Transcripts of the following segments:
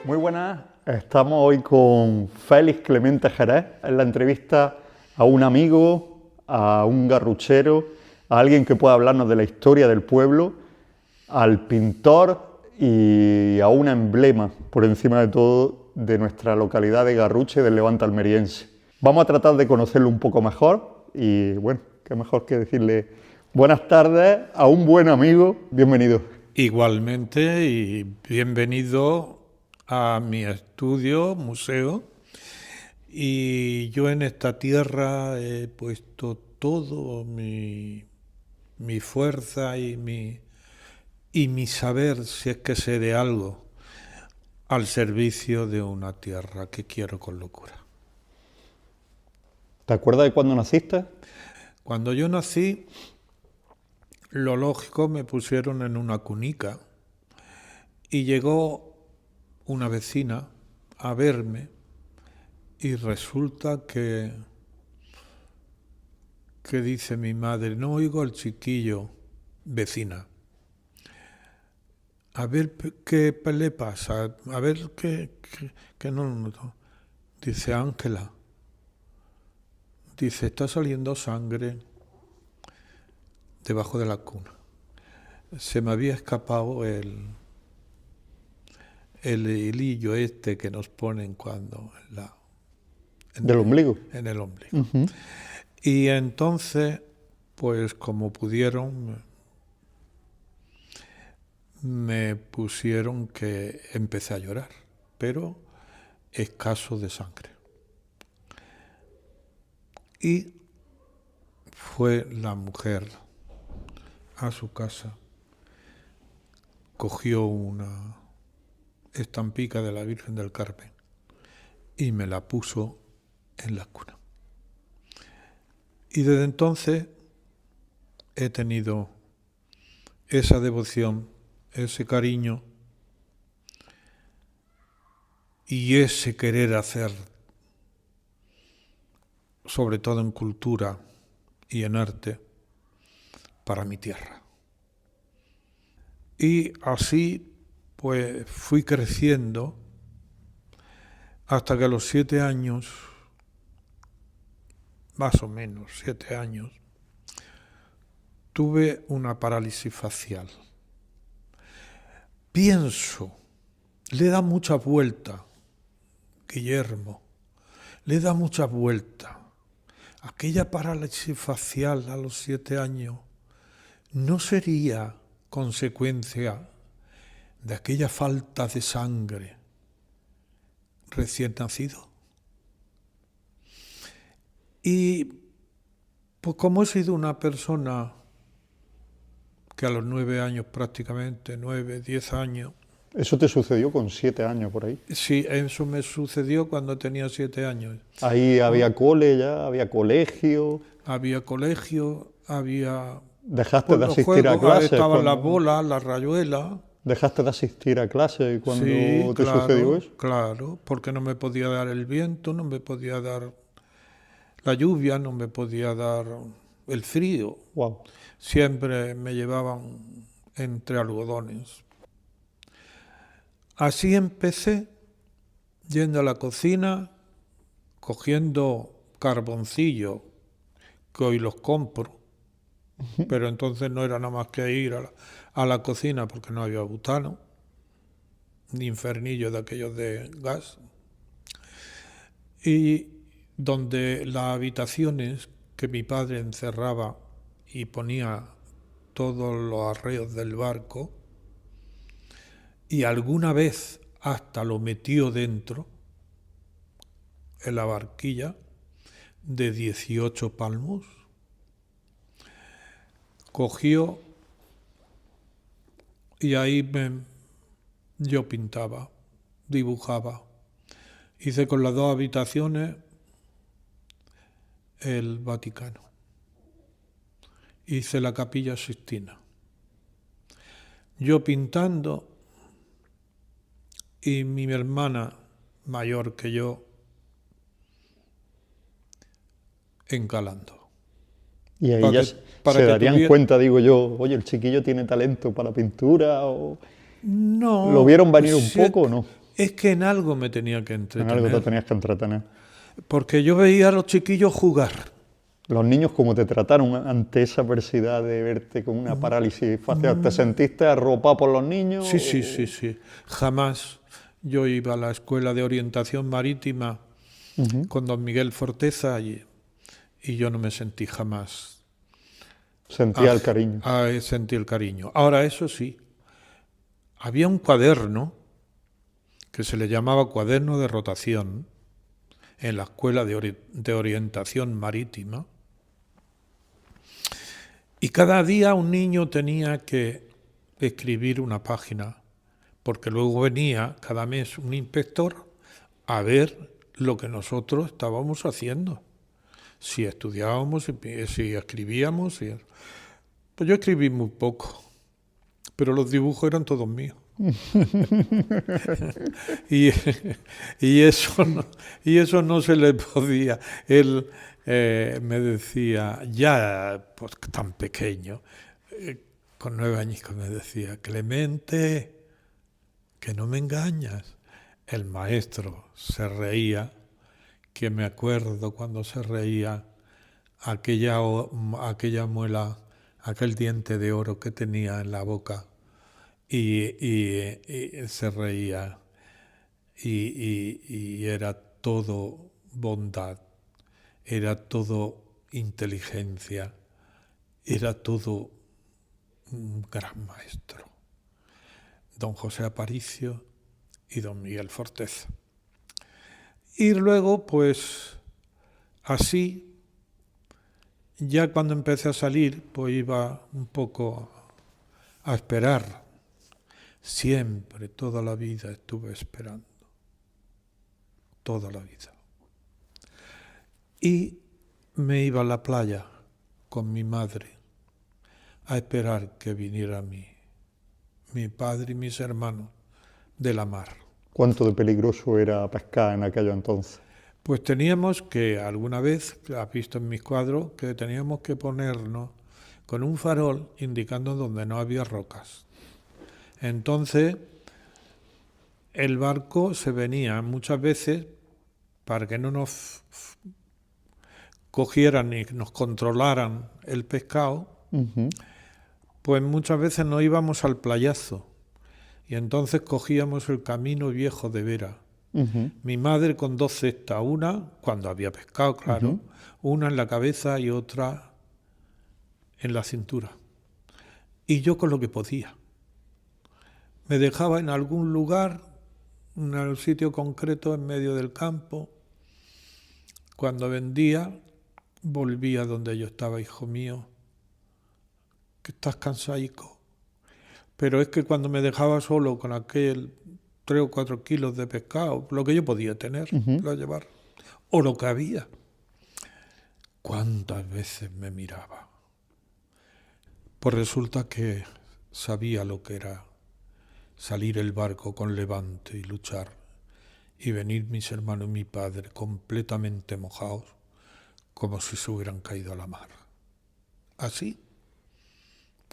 Muy buenas, estamos hoy con Félix Clemente Jerez, en la entrevista a un amigo, a un garruchero, a alguien que pueda hablarnos de la historia del pueblo, al pintor y a un emblema, por encima de todo, de nuestra localidad de Garruche, del Levante almeriense. Vamos a tratar de conocerlo un poco mejor y, bueno, qué mejor que decirle buenas tardes a un buen amigo. Bienvenido. Igualmente, y bienvenido a mi estudio, museo. Y yo en esta tierra he puesto todo mi fuerza y mi saber, si es que sé de algo, al servicio de una tierra que quiero con locura. ¿Te acuerdas de cuándo naciste? Cuando yo nací, lo lógico, me pusieron en una cunica y llegó una vecina a verme y resulta que dice mi madre, no oigo al chiquillo, vecina, a ver qué le pasa, a ver qué no lo noto. Dice Ángela, dice, está saliendo sangre debajo de la cuna. Se me había escapado el hilillo este que nos ponen cuando ¿Del ombligo? en el ombligo. Y entonces, pues como pudieron, me pusieron que empecé a llorar, pero escaso de sangre. Y fue la mujer a su casa, cogió una estampica de la Virgen del Carmen y me la puso en la cuna. Y desde entonces he tenido esa devoción, ese cariño y ese querer hacer, sobre todo en cultura y en arte, para mi tierra. Y así pues fui creciendo hasta que a los 7 años, más o menos 7 años, tuve una parálisis facial. Pienso, le da mucha vuelta, Guillermo, le da mucha vuelta. Aquella parálisis facial a los 7 años no sería consecuencia de aquella falta de sangre recién nacido. Y pues como he sido una persona que a los 9 años prácticamente, 9, 10 años. ¿Eso te sucedió con 7 años por ahí? Sí, eso me sucedió cuando tenía 7 años. Ahí había cole ya, había colegio. Había colegio, había... ¿Dejaste pues, de los asistir a juegos, clases? estaban las bolas, las rayuelas. ¿Dejaste de asistir a clases cuando Sí, te sucedió eso? claro, porque no me podía dar el viento, no me podía dar la lluvia, no me podía dar el frío. Wow. Siempre me llevaban entre algodones. Así empecé, yendo a la cocina, cogiendo carboncillo, que hoy los compro, pero entonces no era nada más que ir a la cocina porque no había butano, ni infernillo de aquellos de gas. Y donde las habitaciones que mi padre encerraba y ponía todos los arreos del barco, y alguna vez hasta lo metió dentro, en la barquilla, de 18 palmos, cogió y ahí yo pintaba, dibujaba. Hice con las 2 habitaciones el Vaticano. Hice la Capilla Sixtina. Yo pintando y mi hermana mayor que yo encalando. Y ahí ya se darían cuenta, digo yo, oye, el chiquillo tiene talento para pintura, o No, ¿lo vieron venir un poco o no? Es que en algo me tenía que En entretener. algo te tenías que entretener. Porque yo veía a los chiquillos jugar. Los niños, ¿cómo te trataron ante esa adversidad de verte con una parálisis facial? ¿Te sentiste arropado por los niños? Sí, sí, sí, sí. Jamás. Yo iba a la escuela de orientación marítima con don Miguel Forteza y yo no me sentí jamás. Sentía el cariño. Sentí el cariño. Ahora, eso sí, había un cuaderno que se le llamaba cuaderno de rotación en la escuela de orientación marítima. Y cada día un niño tenía que escribir una página, porque luego venía cada mes un inspector a ver lo que nosotros estábamos haciendo. Si estudiábamos, si escribíamos. Pues yo escribí muy poco, pero los dibujos eran todos míos. y eso no se le podía. Él me decía, ya pues tan pequeño, con 9 años, me decía, Clemente, que no me engañas. El maestro se reía, que me acuerdo cuando se reía, aquella muela, aquel diente de oro que tenía en la boca, y se reía, y era todo bondad, era todo inteligencia, era todo un gran maestro. Don José Aparicio y don Miguel Forteza. Y luego, pues, así, ya cuando empecé a salir, pues iba un poco a esperar. Siempre, toda la vida estuve esperando. Toda la vida. Y me iba a la playa con mi madre a esperar que viniera mi padre y mis hermanos de la mar. ¿Cuánto de peligroso era pescar en aquello entonces? Pues teníamos que, alguna vez, has visto en mis cuadros, que teníamos que ponernos con un farol indicando donde no había rocas. Entonces, el barco se venía muchas veces para que no nos cogieran ni nos controlaran el pescado, pues muchas veces no íbamos al playazo. Y entonces cogíamos el camino viejo de Vera. Mi madre con 2 cestas, una, cuando había pescado, claro, una en la cabeza y otra en la cintura. Y yo con lo que podía. Me dejaba en algún lugar, en un sitio concreto en medio del campo. Cuando vendía, volvía donde yo estaba, hijo mío, que estás cansaico. Pero es que cuando me dejaba solo con aquel 3 o 4 kilos de pescado, lo que yo podía tener, lo llevar, o lo que había. ¿Cuántas veces me miraba? Pues resulta que sabía lo que era salir el barco con levante y luchar, y venir mis hermanos y mi padre completamente mojados, como si se hubieran caído a la mar. Así,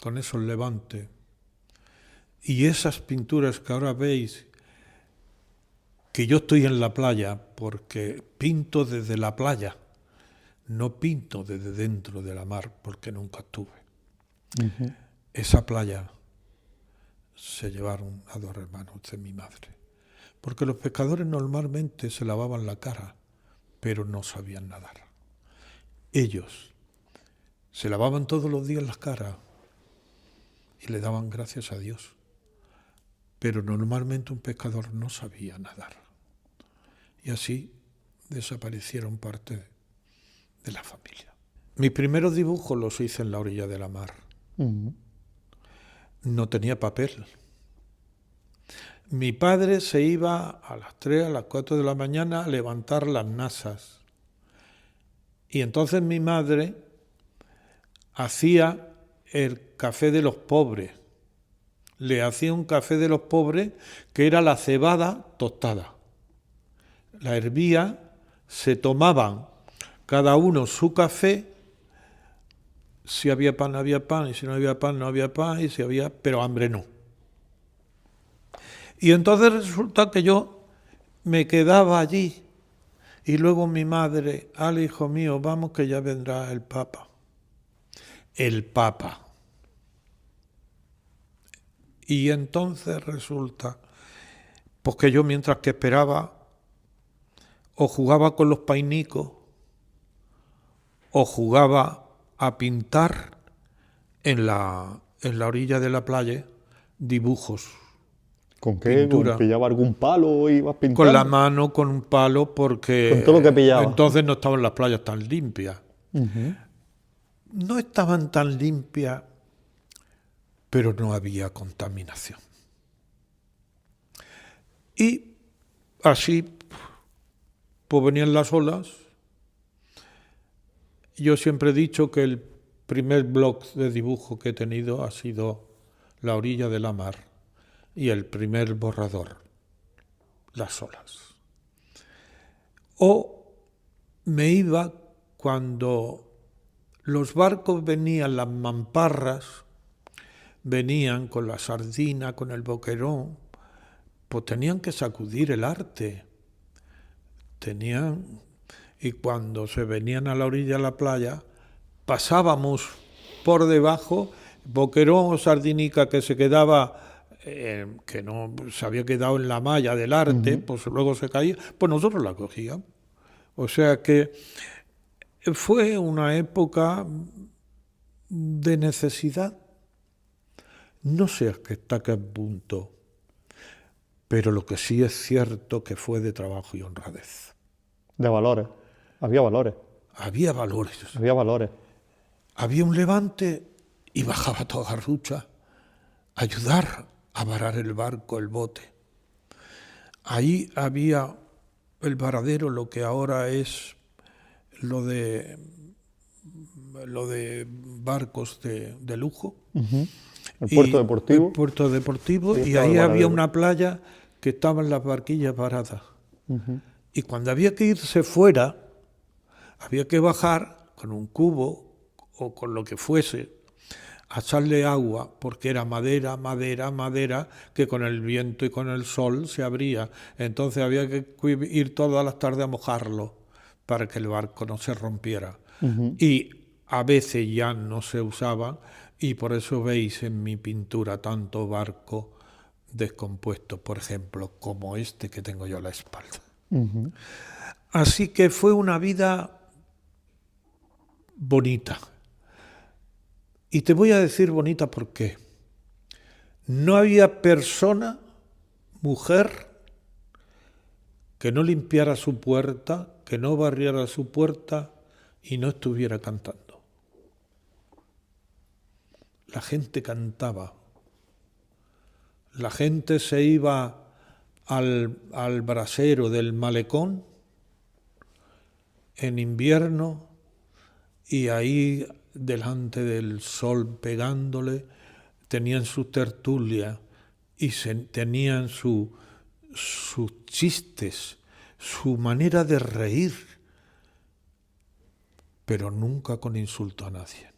con esos levantes. Y esas pinturas que ahora veis, que yo estoy en la playa porque pinto desde la playa, no pinto desde dentro de la mar porque nunca estuve. Esa playa se llevaron a 2 hermanos de mi madre, porque los pescadores normalmente se lavaban la cara, pero no sabían nadar. Ellos se lavaban todos los días las caras y le daban gracias a Dios. Pero normalmente un pescador no sabía nadar. Y así desaparecieron parte de la familia. Mis primeros dibujos los hice en la orilla de la mar. No tenía papel. Mi padre se iba a las 3, a las 4 de la mañana a levantar las nasas. Y entonces mi madre hacía el café de los pobres. Le hacía un café de los pobres que era la cebada tostada. La hervía, se tomaban cada uno su café, si había pan, y si no había pan, no había pan, y si había, pero hambre no. Y entonces resulta que yo me quedaba allí. Y luego mi madre, al hijo mío, vamos que ya vendrá el Papa. El Papa. Y entonces resulta, pues que yo mientras que esperaba, o jugaba con los painicos, o jugaba a pintar en la orilla de la playa dibujos. ¿Con qué? Pintura. ¿Pillaba algún palo o ibas pintando? Con la mano, con un palo, porque Con todo lo que pillaba. entonces no estaban las playas tan limpias. Ujú. No estaban tan limpias, pero no había contaminación. Y así, pues venían las olas. Yo siempre he dicho que el primer blog de dibujo que he tenido ha sido la orilla de la mar y el primer borrador, las olas. O me iba cuando los barcos venían, las mamparras, venían con la sardina, con el boquerón, pues tenían que sacudir el arte. Y cuando se venían a la orilla de la playa, pasábamos por debajo, boquerón o sardinica que se quedaba, que no se había quedado en la malla del arte, pues luego se caía, pues nosotros la cogíamos. O sea que fue una época de necesidad. No sé hasta qué punto, pero lo que sí es cierto que fue de trabajo y honradez. De valores. Había valores. Había valores. Había valores. Había un levante y bajaba toda Garrucha a ayudar a varar el barco, el bote. Ahí había el varadero, lo que ahora es lo de barcos de lujo. Uh-huh. El puerto deportivo. El puerto deportivo, Sí, y ahí había una playa que estaban las barquillas varadas. Uh-huh. Y cuando había que irse fuera, había que bajar con un cubo o con lo que fuese, a echarle agua, porque era madera, que con el viento y con el sol se abría. Entonces había que ir todas las tardes a mojarlo para que el barco no se rompiera. Uh-huh. Y a veces ya no se usaban, y por eso veis en mi pintura tanto barco descompuesto, por ejemplo, como este que tengo yo a la espalda. Uh-huh. Así que fue una vida bonita. Y te voy a decir bonita por qué. No había persona, mujer, que no limpiara su puerta, que no barriera su puerta y no estuviera cantando. La gente cantaba. La gente se iba al brasero del malecón en invierno y ahí delante del sol pegándole tenían su tertulia y tenían sus chistes, su manera de reír, pero nunca con insulto a nadie.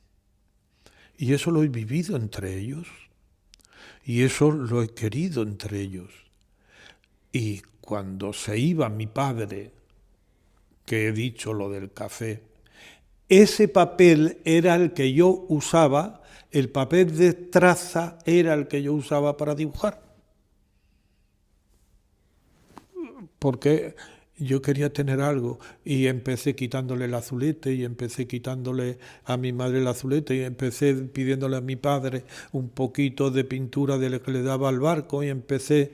Y eso lo he vivido entre ellos, y eso lo he querido entre ellos. Y cuando se iba mi padre, que he dicho lo del café, ese papel era el que yo usaba, el papel de traza era el que yo usaba para dibujar. Porque yo quería tener algo y empecé quitándole el azulete y empecé quitándole a mi madre el azulete y empecé pidiéndole a mi padre un poquito de pintura de lo que le daba al barco y empecé.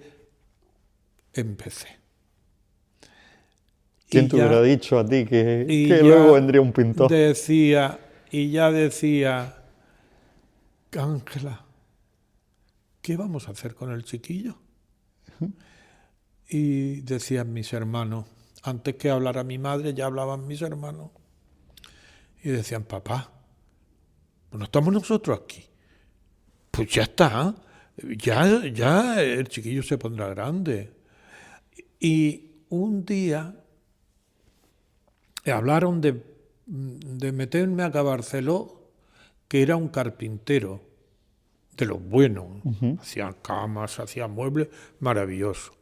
¿Quién te hubiera dicho a ti que luego vendría un pintor? Decía, Ángela, ¿qué vamos a hacer con el chiquillo? Y decían mis hermanos, antes que hablara mi madre, ya hablaban mis hermanos. Y decían, papá, pues no estamos nosotros aquí. Pues ya está, ya el chiquillo se pondrá grande. Y un día hablaron de meterme a Cabarceló, que era un carpintero, de los buenos. Uh-huh. Hacían camas, hacían muebles, maravilloso.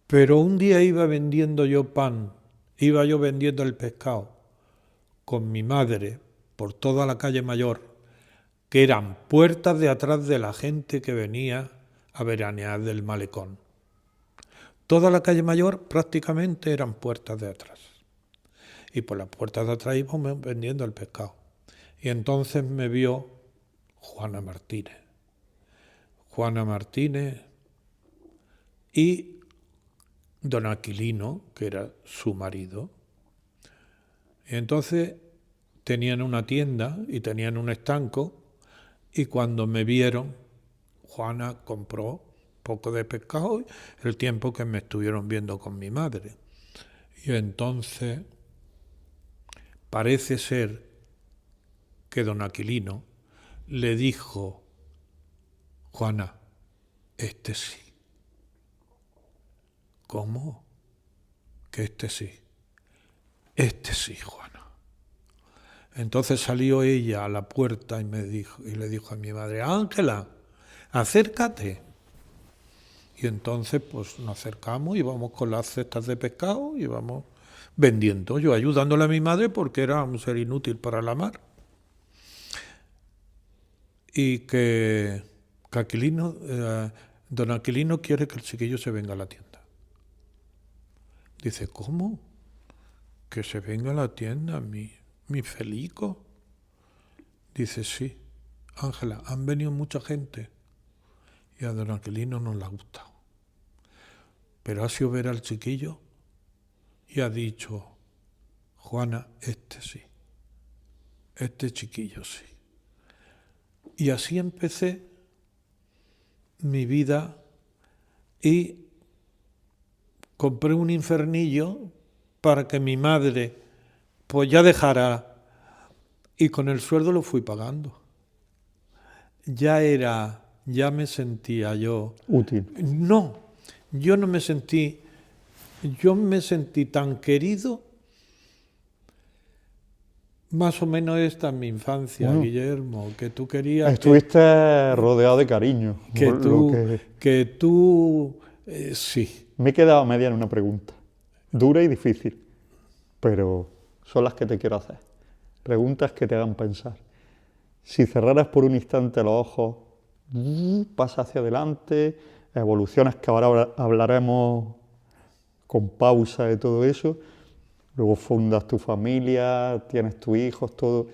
Pero un día iba vendiendo yo pan, iba yo vendiendo el pescado con mi madre por toda la calle Mayor, que eran puertas de atrás de la gente que venía a veranear del malecón. Toda la calle Mayor prácticamente eran puertas de atrás. Y por las puertas de atrás íbamos vendiendo el pescado. Y entonces me vio Juana Martínez. Juana Martínez y don Aquilino, que era su marido. Y entonces tenían una tienda y tenían un estanco, y cuando me vieron, Juana compró poco de pescado el tiempo que me estuvieron viendo con mi madre. Y entonces parece ser que don Aquilino le dijo: Juana, este sí. ¿Cómo? Que este sí. Este sí, Juana. Entonces salió ella a la puerta y le dijo a mi madre: Ángela, acércate. Y entonces pues nos acercamos y vamos con las cestas de pescado y vamos vendiendo. Yo ayudándole a mi madre porque era un ser inútil para la mar. Y que Aquilino, don Aquilino quiere que el chiquillo se venga a la tienda. Dice: ¿cómo? Que se venga a la tienda, mi Felico. Dice: sí, Ángela, han venido mucha gente y a don Aquilino no le ha gustado. Pero ha sido ver al chiquillo y ha dicho: Juana, este sí, este chiquillo sí. Y así empecé mi vida y compré un infernillo para que mi madre pues ya dejara, y con el sueldo lo fui pagando. Ya me sentía yo Útil. No, yo no me sentí, yo me sentí tan querido. Más o menos esta es mi infancia, Bueno, Guillermo, que tú querías estuviste rodeado de cariño. que por lo tú, que tú, sí. Me he quedado a media en una pregunta. Dura y difícil, pero son las que te quiero hacer. Preguntas que te hagan pensar. Si cerraras por un instante los ojos, pasas hacia adelante, evoluciones que ahora hablaremos con pausa de todo eso, luego fundas tu familia, tienes tus hijos, todo,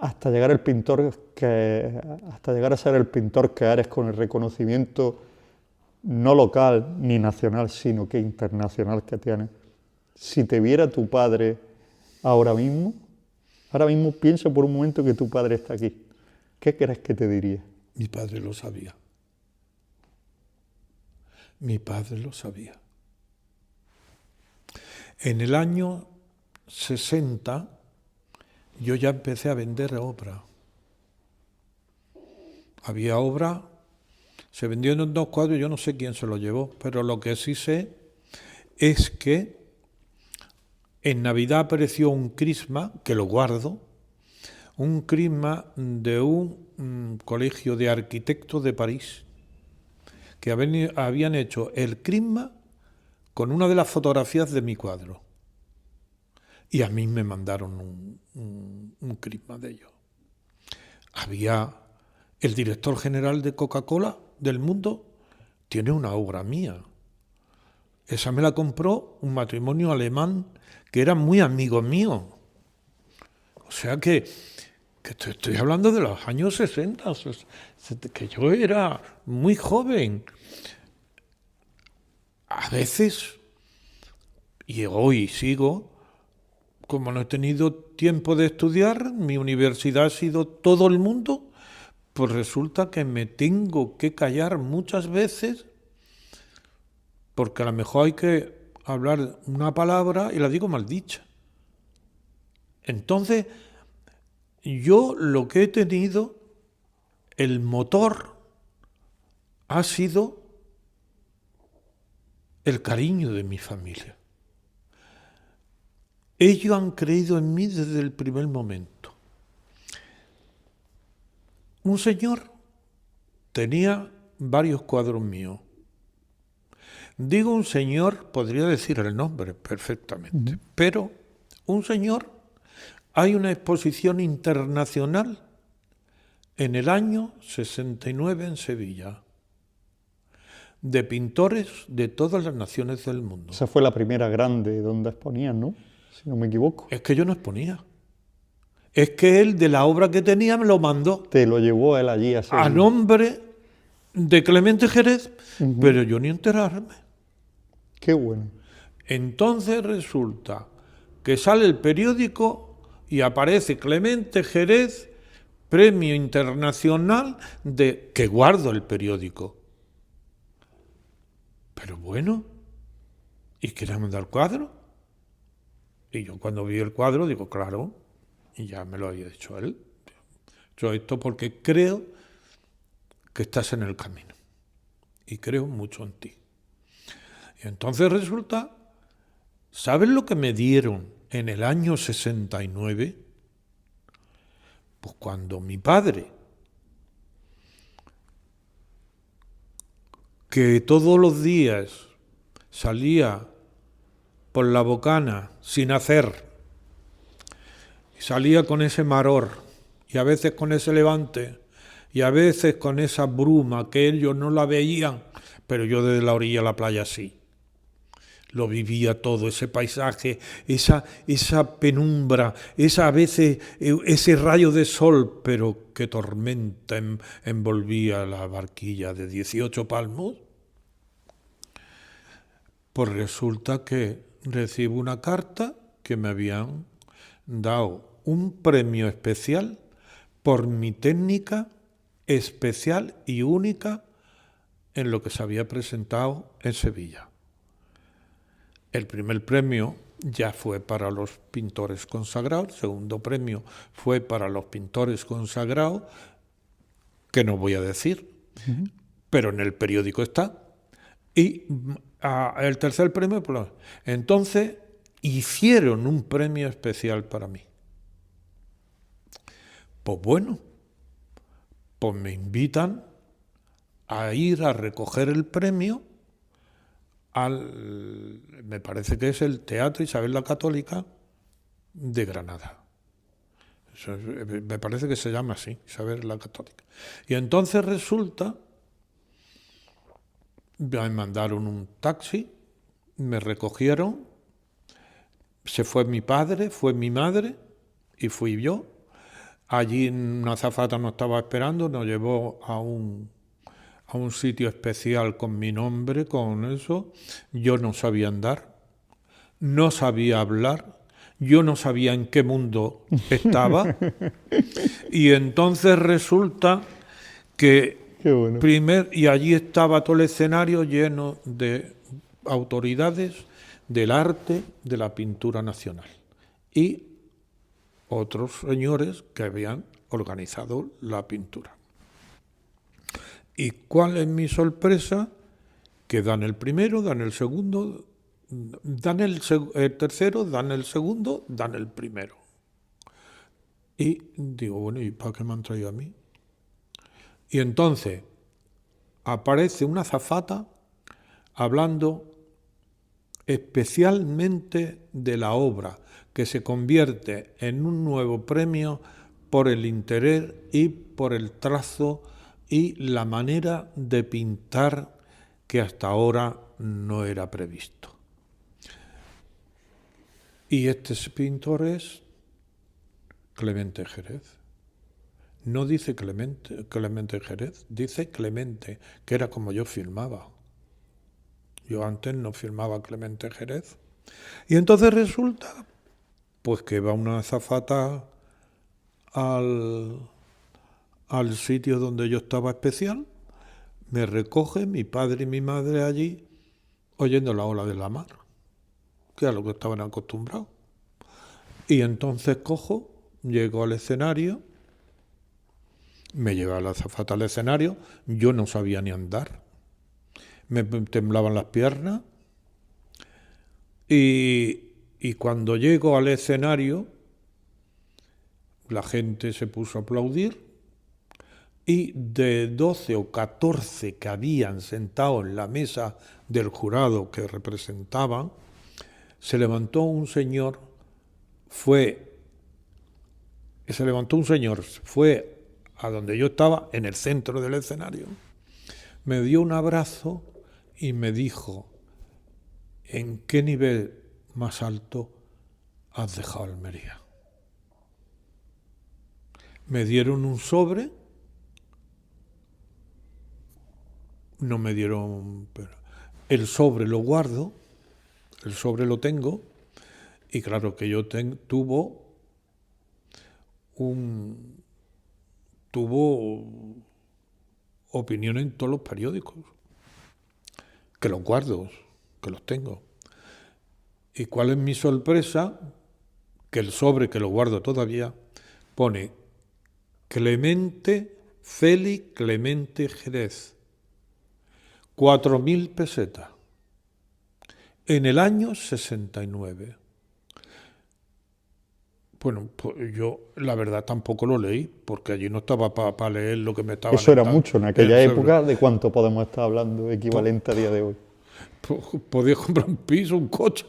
hasta llegar hasta llegar a ser el pintor que eres, con el reconocimiento no local ni nacional, sino que internacional que tienes. Si te viera tu padre ahora mismo piensa por un momento que tu padre está aquí. ¿Qué crees que te diría? Mi padre lo sabía. Mi padre lo sabía. En el año 60 yo ya empecé a vender obra. Había obra, se vendieron en 2 cuadros, yo no sé quién se lo llevó, pero lo que sí sé es que en Navidad apareció un crisma, que lo guardo, un crisma de un colegio de arquitectos de París, que habían hecho el crisma con una de las fotografías de mi cuadro. Y a mí me mandaron un crisma de ellos. Había el director general de Coca-Cola del mundo, tiene una obra mía. Esa me la compró un matrimonio alemán que era muy amigo mío. O sea que estoy hablando de los años 60, que yo era muy joven. A veces, y hoy sigo, como no he tenido tiempo de estudiar, mi universidad ha sido todo el mundo, pues resulta que me tengo que callar muchas veces, porque a lo mejor hay que hablar una palabra y la digo mal dicha. Entonces, yo lo que he tenido, el motor, ha sido el cariño de mi familia. Ellos han creído en mí desde el primer momento. Un señor tenía varios cuadros míos, Digo un señor, podría decir el nombre perfectamente, pero un señor, hay una exposición internacional en el año 69 en Sevilla, de pintores de todas las naciones del mundo. Esa fue la primera grande donde exponían, ¿no? Si no me equivoco. Es que yo no exponía. Es que él, de la obra que tenía, me lo mandó Te lo llevó él allí a Sevilla. a nombre de Clemente Jerez, pero yo ni enterarme. Qué bueno. Entonces resulta que sale el periódico y aparece Clemente Jerez, Premio Internacional de... que guardo el periódico. Pero bueno, ¿y quiere mandar el cuadro? Y yo cuando vi el cuadro digo, claro, y ya me lo había dicho él. Yo esto porque creo que estás en el camino y creo mucho en ti. Y entonces resulta, ¿sabes lo que me dieron en el año 69? Pues cuando mi padre, que todos los días salía por la bocana sin hacer, salía con ese maror y a veces con ese levante y a veces con esa bruma que ellos no la veían, pero yo desde la orilla de la playa sí. Lo vivía todo, ese paisaje, esa penumbra, a veces ese rayo de sol, pero qué tormenta envolvía la barquilla de 18 palmos. Pues resulta que recibo una carta que me habían dado un premio especial por mi técnica especial y única en lo que se había presentado en Sevilla. El primer premio ya fue para los pintores consagrados, el segundo premio fue para los pintores consagrados, que no voy a decir, pero en el periódico está. Y el tercer premio, entonces hicieron un premio especial para mí. Pues bueno, pues me invitan a ir a recoger el premio me parece que es el Teatro Isabel la Católica de Granada. Me parece que se llama así, Isabel la Católica. Y entonces resulta, me mandaron un taxi, me recogieron, se fue mi padre, fue mi madre y fui yo. Allí una azafata nos estaba esperando, nos llevó a un sitio especial con mi nombre, con eso. Yo no sabía andar, no sabía hablar, yo no sabía en qué mundo estaba. Y entonces resulta que y allí estaba todo el escenario lleno de autoridades del arte de la pintura nacional y otros señores que habían organizado la pintura. ¿Y cuál es mi sorpresa? Que dan el primero, dan el segundo, dan el tercero, dan el segundo, dan el primero. Y digo, bueno, ¿y para qué me han traído a mí? Y entonces aparece una azafata hablando especialmente de la obra, que se convierte en un nuevo premio por el interés y por el trazo y la manera de pintar que hasta ahora no era previsto. Y este pintor es Clemente Jerez. No dice Clemente Jerez, dice Clemente, que era como yo filmaba. Yo antes no filmaba Clemente Jerez. Y entonces resulta pues que va una azafata al sitio donde yo estaba especial, me recoge mi padre y mi madre allí oyendo la ola de la mar, que era lo que estaban acostumbrados. Y entonces llego al escenario, me lleva la azafata al escenario, yo no sabía ni andar, me temblaban las piernas y cuando llego al escenario la gente se puso a aplaudir, y de 12 o 14 que habían sentado en la mesa del jurado que representaban, se levantó un señor, fue a donde yo estaba, en el centro del escenario, me dio un abrazo y me dijo: ¿en qué nivel más alto has dejado Almería? Me dieron un sobre, no me dieron... el sobre lo guardo, el sobre lo tengo, y claro que yo tuvo opinión en todos los periódicos, que los guardo, que los tengo. ¿Y cuál es mi sorpresa? Que el sobre, que lo guardo todavía, pone Félix Clemente Jerez, 4.000 pesetas, en el año 69. Bueno, pues yo la verdad tampoco lo leí, porque allí no estaba para leer lo que me estaba... Eso era mucho en aquella época. ¿De cuánto podemos estar hablando equivalente a día de hoy? Podía comprar un piso, un coche,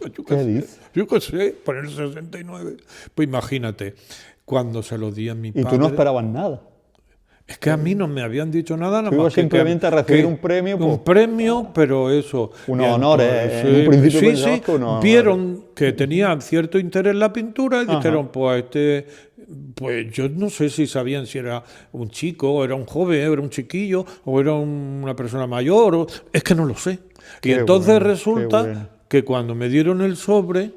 yo qué sé, por el 69. Pues imagínate, cuando se lo di a mi padre... ¿Y tú no esperabas nada? Es que a mí no me habían dicho nada Tú ibas simplemente a recibir un premio. Un premio, pero eso... Unos honores. En un principio sí. Vieron que tenían cierto interés en la pintura y dijeron, pues yo no sé si sabían si era un chico, o era un joven, era un chiquillo, o era una persona mayor, es que no lo sé. Y entonces resulta que cuando me dieron el sobre,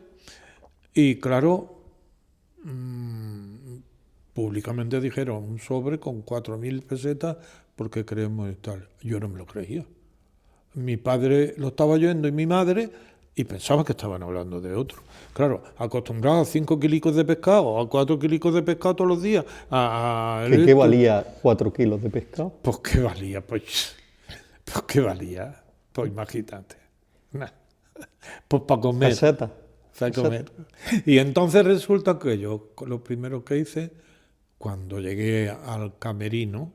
y claro... públicamente dijeron un sobre con 4.000 pesetas porque creemos tal. Yo no me lo creía. Mi padre lo estaba oyendo y mi madre, y pensaba que estaban hablando de otro. Claro, acostumbrado a 5 kilos de pescado, a 4 kilos de pescado todos los días. ¿Qué valía 4 kilos de pescado? Pues qué valía, pues qué valía. Pues imagínate. Pues para comer. Peseta. Para comer. Y entonces resulta que yo, lo primero que hice, cuando llegué al camerino,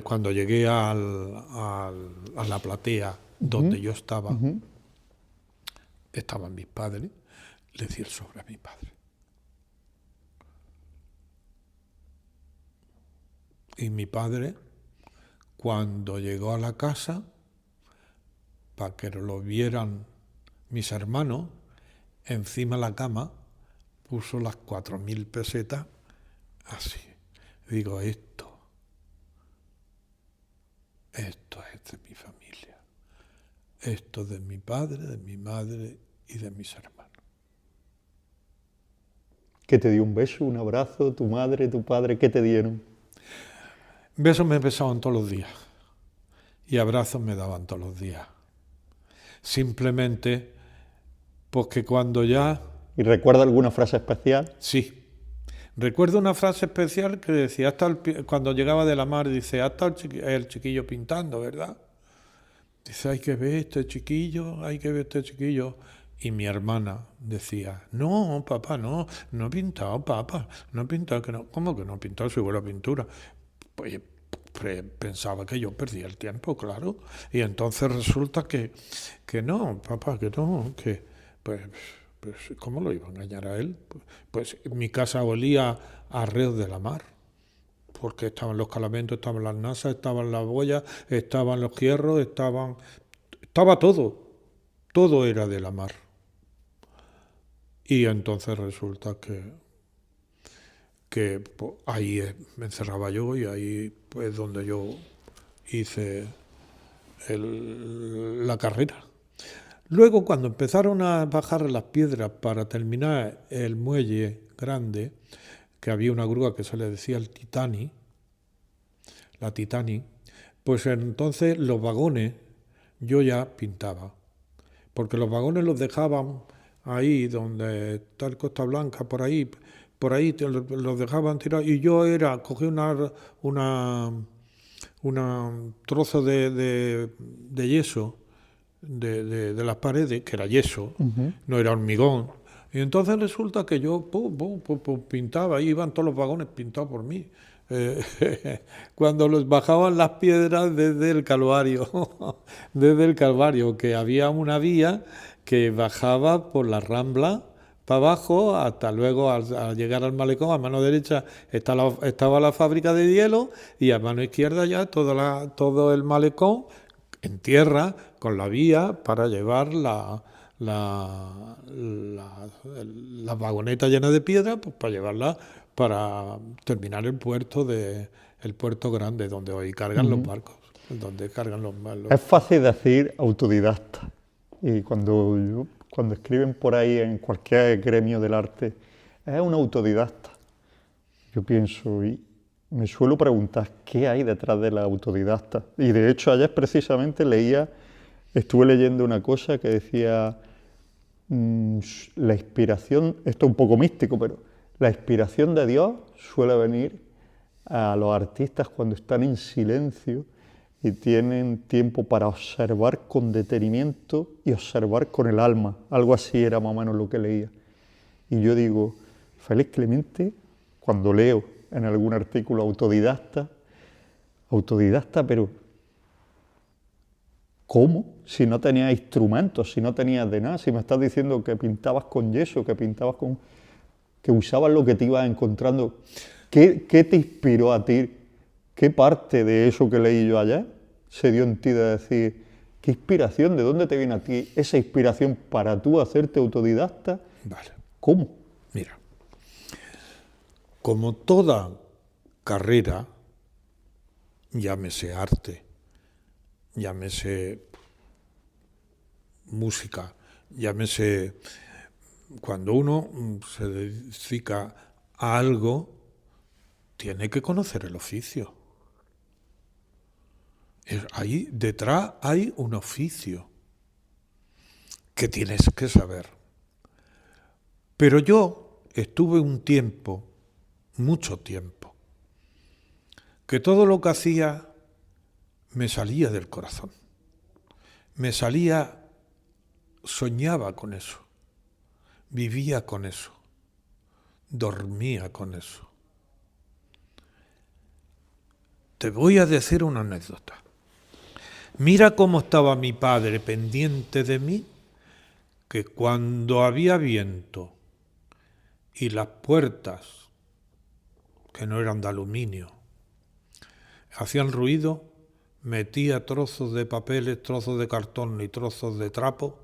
cuando llegué a la platea donde yo estaba, estaban mis padres, le di el sobre a mi padre. Y mi padre, cuando llegó a la casa, para que lo vieran mis hermanos, encima de la cama, puso las 4.000 pesetas así. Digo, esto es de mi familia. Esto es de mi padre, de mi madre y de mis hermanos. ¿Qué te dio? ¿Un beso, un abrazo? ¿Tu madre, tu padre? ¿Qué te dieron? Besos me besaban todos los días y abrazos me daban todos los días. Simplemente porque cuando ya... ¿Y recuerda alguna frase especial? Sí. Recuerdo una frase especial que decía, cuando llegaba de la mar, dice, hasta el chiquillo pintando, ¿verdad? Dice, hay que ver este chiquillo. Y mi hermana decía, no, papá, no he pintado, papá, no he pintado. Que no. ¿Cómo que no he pintado si huele a pintura? Pues pensaba que yo perdía el tiempo, claro. Y entonces resulta que no, papá, que no, que pues ¿cómo lo iba a engañar a él? Pues mi casa olía a Ríos de la Mar, porque estaban los calamentos, estaban las nasas, estaban las boyas, estaban los hierros, estaba todo era de la mar. Y entonces resulta que pues, ahí me encerraba yo y ahí pues donde yo hice la carrera. Luego, cuando empezaron a bajar las piedras para terminar el muelle grande, que había una grúa que se le decía el Titanic, la Titanic, pues entonces los vagones yo ya pintaba, porque los vagones los dejaban ahí donde está el Costa Blanca, por ahí los dejaban tirados, y yo cogí un trozo de yeso de las paredes, que era yeso, no era hormigón, y entonces resulta que yo pintaba, ahí iban todos los vagones pintados por mí, cuando los bajaban las piedras desde el Calvario, desde el Calvario, que había una vía que bajaba por la Rambla para abajo, hasta luego al llegar al malecón, a mano derecha estaba la fábrica de hielo y a mano izquierda ya todo el malecón en tierra con la vía para llevar la vagoneta llena de piedra, pues para llevarla para terminar el puerto grande, donde hoy cargan los barcos, donde cargan los. Es fácil decir autodidacta. Y cuando escriben por ahí en cualquier gremio del arte, es un autodidacta. Yo pienso y me suelo preguntar qué hay detrás de la autodidacta. Y de hecho ayer precisamente estuve leyendo una cosa que decía la inspiración, esto es un poco místico, pero la inspiración de Dios suele venir a los artistas cuando están en silencio y tienen tiempo para observar con detenimiento y observar con el alma. Algo así era más o menos lo que leía. Y yo digo, Félix Clemente, cuando leo en algún artículo autodidacta, pero ¿cómo? Si no tenías instrumentos, si no tenías de nada, si me estás diciendo que pintabas con yeso, que usabas lo que te ibas encontrando, ¿qué te inspiró a ti? ¿Qué parte de eso que leí yo ayer se dio en ti de decir, qué inspiración, de dónde te viene a ti esa inspiración para tú hacerte autodidacta? Vale. ¿Cómo? Mira, como toda carrera, llámese arte, llámese música, llámese cuando uno se dedica a algo, tiene que conocer el oficio. Ahí detrás hay un oficio que tienes que saber. Pero yo estuve un tiempo, mucho tiempo, que todo lo que hacía me salía del corazón. Soñaba con eso, vivía con eso, dormía con eso. Te voy a decir una anécdota. Mira cómo estaba mi padre pendiente de mí, que cuando había viento y las puertas, que no eran de aluminio, hacían ruido, metía trozos de papeles, trozos de cartón y trozos de trapo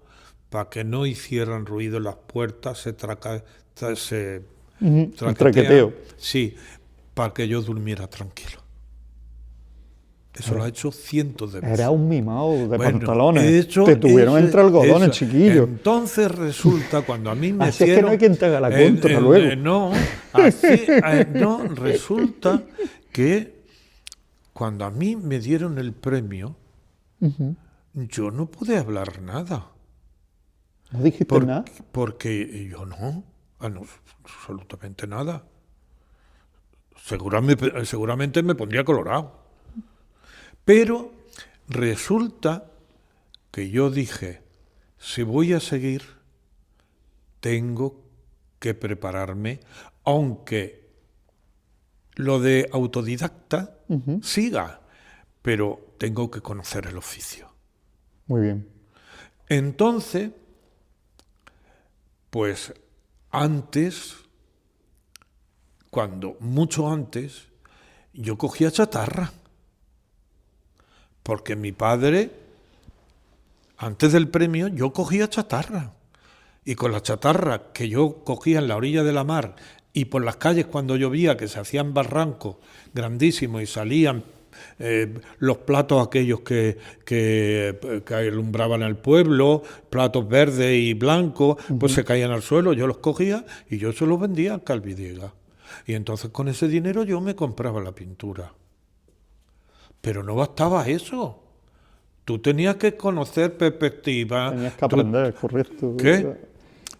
para que no hicieran ruido las puertas, se traqueteo. Sí, para que yo durmiera tranquilo. Eso lo ha hecho cientos de veces. Era un mimado de pantalones. Te tuvieron entre algodones, chiquillo. Entonces resulta, cuando a mí me así hicieron... es que no hay quien te haga la contra luego. No, resulta que cuando a mí me dieron el premio, yo no pude hablar nada. ¿No dijiste nada? Porque yo no, absolutamente nada. Seguramente me pondría colorado. Pero resulta que yo dije, si voy a seguir, tengo que prepararme, aunque lo de autodidacta siga, pero tengo que conocer el oficio. Muy bien. Entonces, pues mucho antes, yo cogía chatarra. Porque mi padre, antes del premio, yo cogía chatarra. Y con la chatarra que yo cogía en la orilla de la mar y por las calles cuando llovía, que se hacían barrancos grandísimos y salían los platos aquellos que alumbraban al pueblo, platos verdes y blancos, pues se caían al suelo, yo los cogía y yo se los vendía al Calvidiega. Y entonces con ese dinero yo me compraba la pintura. Pero no bastaba eso. Tú tenías que conocer perspectiva. Tenías que aprender, correcto. ¿Qué?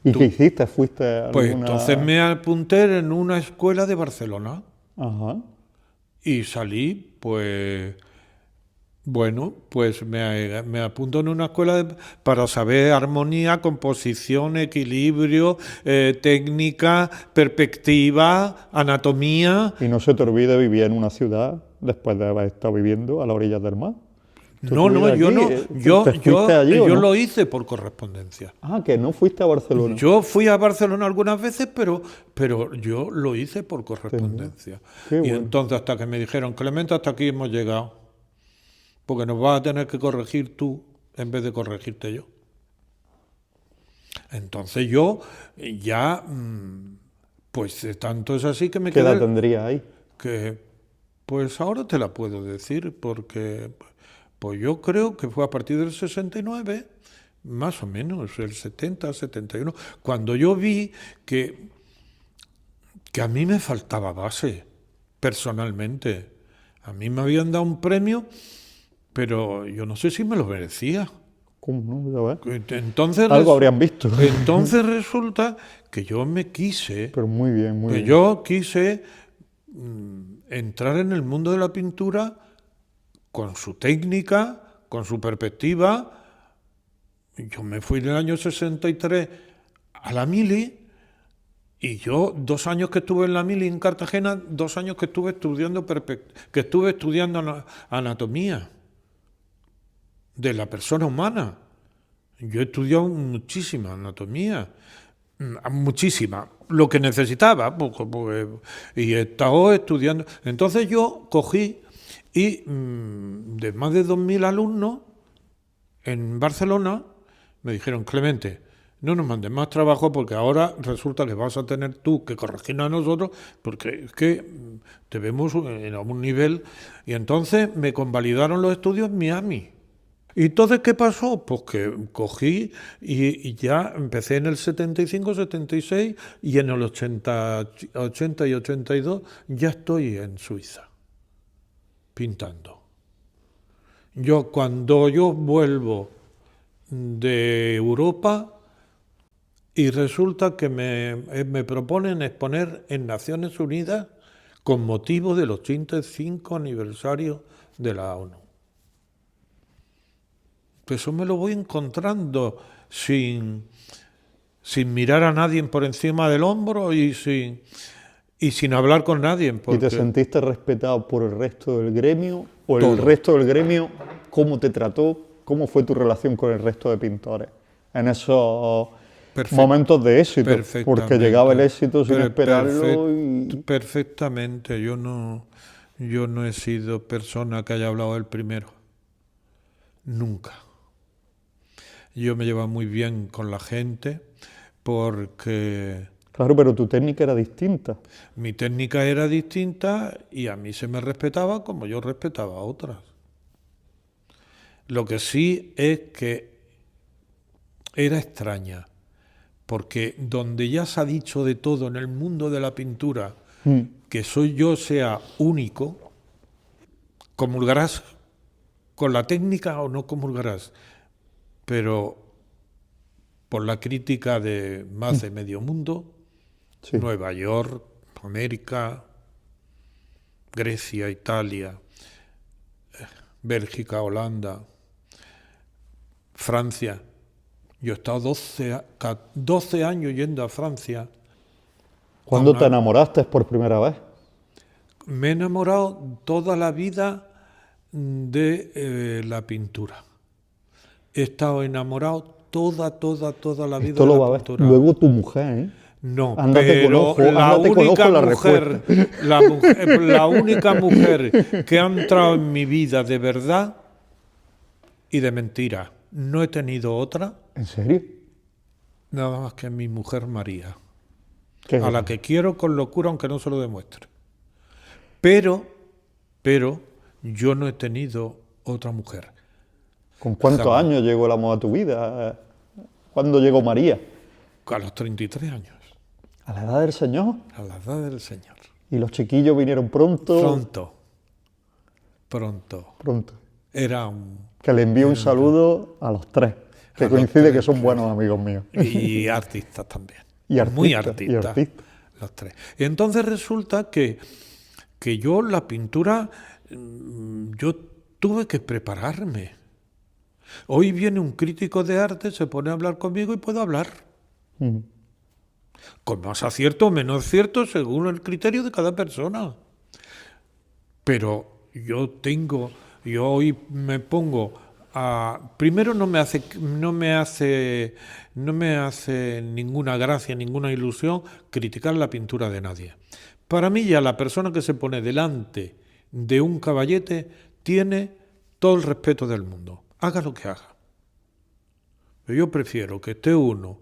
¿Y qué hiciste? ¿Fuiste a alguna...? Pues entonces me apunté en una escuela de Barcelona. Ajá. Y salí, pues, Bueno, pues me apunto en una escuela para saber armonía, composición, equilibrio, técnica, perspectiva, anatomía. Y no se te olvide vivir en una ciudad después de haber estado viviendo a la orilla del mar. No, no, yo no. ¿Te fuiste allí o Yo no? lo hice por correspondencia. Ah, que no fuiste a Barcelona. Yo fui a Barcelona algunas veces, pero yo lo hice por correspondencia. Qué Y bueno. entonces hasta que me dijeron, Clemente, hasta aquí hemos llegado, porque nos vas a tener que corregir tú en vez de corregirte yo. Entonces yo ya, pues tanto es así que me ¿Qué edad quedé, tendrías ahí? que pues ahora te la puedo decir, porque pues yo creo que fue a partir del 69, más o menos, el 70, 71, cuando yo vi que a mí me faltaba base, personalmente. A mí me habían dado un premio, pero yo no sé si me lo merecía. ¿Cómo no? Ya ves. Entonces, Algo habrían visto. entonces resulta que yo me quise, Pero muy bien, muy que bien. yo quise entrar en el mundo de la pintura con su técnica, con su perspectiva. Yo me fui en el año 63 a la Mili y yo 2 años que estuve en la Mili en Cartagena, 2 años que estuve estudiando anatomía de la persona humana. Yo he estudiado muchísima anatomía, muchísima, lo que necesitaba, y he estado estudiando. Entonces yo cogí y de más de 2.000 alumnos en Barcelona me dijeron, Clemente, no nos mandes más trabajo porque ahora resulta que vas a tener tú que corregirnos a nosotros porque es que te vemos en algún nivel. Y entonces me convalidaron los estudios en Miami. ¿Y entonces qué pasó? Pues que cogí y ya empecé en el 75, 76 y en el 80 y 82 ya estoy en Suiza pintando. Cuando yo vuelvo de Europa y resulta que me proponen exponer en Naciones Unidas con motivo del 85 aniversario de la ONU. Eso me lo voy encontrando sin mirar a nadie por encima del hombro y sin hablar con nadie. ¿Y te sentiste respetado por el resto del gremio? ¿O el resto del gremio cómo te trató? ¿Cómo fue tu relación con el resto de pintores en esos momentos de éxito? Porque llegaba el éxito sin esperarlo. Perfectamente. Yo no he sido persona que haya hablado el primero. Nunca. Yo me llevaba muy bien con la gente porque... Claro, pero tu técnica era distinta. Mi técnica era distinta y a mí se me respetaba como yo respetaba a otras. Lo que sí es que era extraña, porque donde ya se ha dicho de todo en el mundo de la pintura, que yo sea único, comulgarás con la técnica o no comulgarás, pero por la crítica de más de medio mundo, sí. Nueva York, América, Grecia, Italia, Bélgica, Holanda, Francia. Yo he estado 12 años yendo a Francia. ¿Cuándo te enamoraste por primera vez? Me he enamorado toda la vida de la pintura. He estado enamorado toda la vida Esto de lo la va a ver pintura. luego tu mujer, ¿eh? No, ándate pero la única mujer que ha entrado en mi vida de verdad y de mentira, no he tenido otra. ¿En serio? Nada más que mi mujer María, a la que quiero con locura aunque no se lo demuestre. Pero yo no he tenido otra mujer. ¿Con cuántos años llegó el amor a tu vida? ¿Cuándo llegó María? A los 33 años. ¿A la edad del Señor? A la edad del Señor. ¿Y los chiquillos vinieron pronto? Pronto. Era un... Que le envío un saludo a los tres, que coincide que son buenos amigos míos. Y artistas también. Muy artistas. Los tres. Y entonces resulta que yo la pintura, yo tuve que prepararme. Hoy viene un crítico de arte, se pone a hablar conmigo y puedo hablar. Con más acierto o menos acierto según el criterio de cada persona. Pero yo hoy me pongo a... Primero no me hace ninguna gracia, ninguna ilusión criticar la pintura de nadie. Para mí ya la persona que se pone delante de un caballete tiene todo el respeto del mundo. Haga lo que haga. Pero yo prefiero que esté uno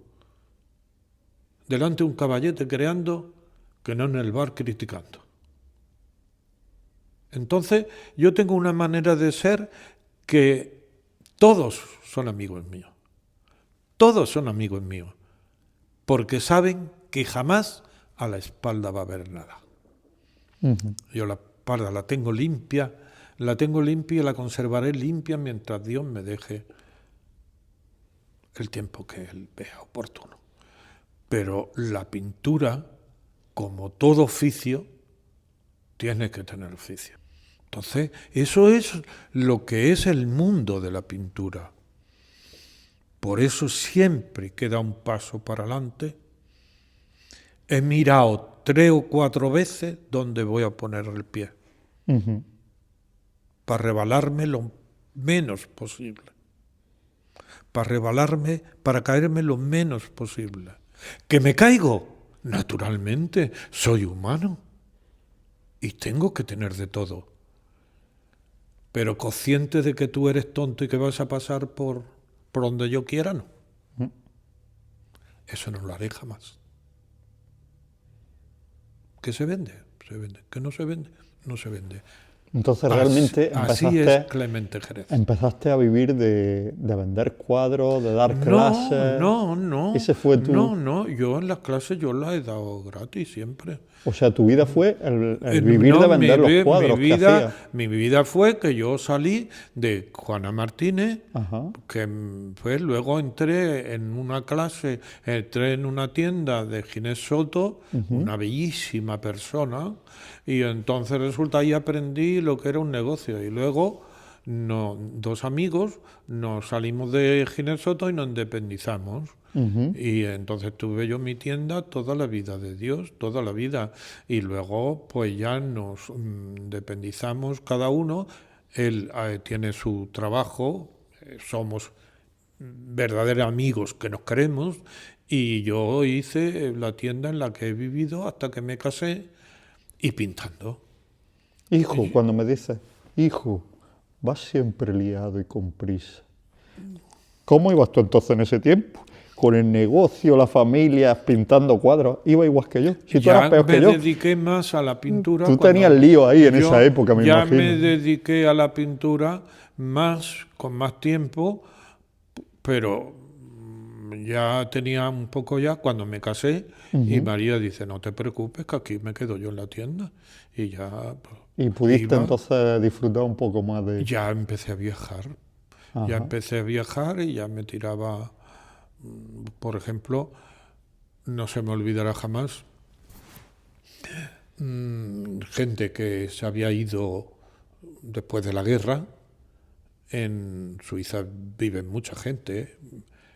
delante de un caballete creando que no en el bar criticando. Entonces yo tengo una manera de ser que todos son amigos míos. Todos son amigos míos. Porque saben que jamás a la espalda va a haber nada. Yo la espalda la tengo limpia y la conservaré limpia mientras Dios me deje el tiempo que Él vea oportuno. Pero la pintura, como todo oficio, tiene que tener oficio. Entonces, eso es lo que es el mundo de la pintura. Por eso siempre que da un paso para adelante, he mirado 3 o 4 veces dónde voy a poner el pie. Para rebalarme lo menos posible. Para caerme lo menos posible. ¿Que me caigo? Naturalmente, soy humano. Y tengo que tener de todo. Pero consciente de que tú eres tonto y que vas a pasar por donde yo quiera, no. Eso no lo haré jamás. ¿Que se vende? Se vende. ¿Que no se vende? No se vende. Entonces realmente así es Clemente Jerez. Empezaste a vivir de vender cuadros, de dar clases. No. Ese fue tu... No, yo en las clases yo las he dado gratis siempre. O sea, tu vida fue el vivir de vender los cuadros que hacías. Mi vida fue que yo salí de Juana Martínez, que pues, luego entré en una tienda de Ginés Soto, una bellísima persona, y entonces resulta ahí aprendí lo que era un negocio. Y luego 2 amigos nos salimos de Ginés Soto y nos independizamos. Y entonces tuve yo mi tienda toda la vida de Dios, toda la vida. Y luego pues ya nos independizamos cada uno. Él tiene su trabajo, somos verdaderos amigos que nos queremos. Y yo hice la tienda en la que he vivido hasta que me casé y pintando. Hijo, cuando me dices, hijo, vas siempre liado y con prisa. ¿Cómo ibas tú entonces en ese tiempo? Con el negocio, la familia, pintando cuadros, iba igual que yo. Si tú eras peor que yo. Me dediqué más a la pintura. Tú tenías lío ahí en esa época, me imagino. Ya me dediqué a la pintura con más tiempo, pero ya tenía un poco ya cuando me casé y María dice, no te preocupes que aquí me quedo yo en la tienda. Y ya... Pues, y pudiste entonces disfrutar un poco más de... Ya empecé a viajar. Ya empecé a viajar y ya me tiraba... Por ejemplo, no se me olvidará jamás, gente que se había ido después de la guerra. En Suiza vive mucha gente,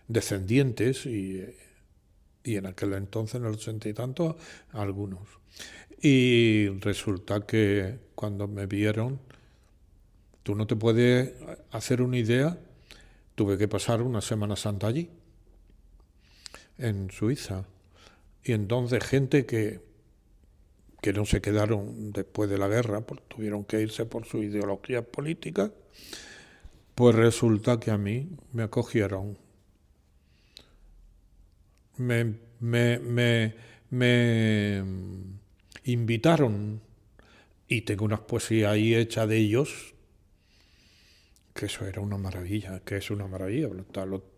descendientes, y en aquel entonces, en el 80 y tanto, algunos. Y resulta que cuando me vieron, tú no te puedes hacer una idea, tuve que pasar una Semana Santa allí, en Suiza. Y entonces gente que no se quedaron después de la guerra, porque tuvieron que irse por su ideología política, pues resulta que a mí me acogieron. Me invitaron y tengo unas poesías ahí hechas de ellos, que eso era una maravilla, que es una maravilla,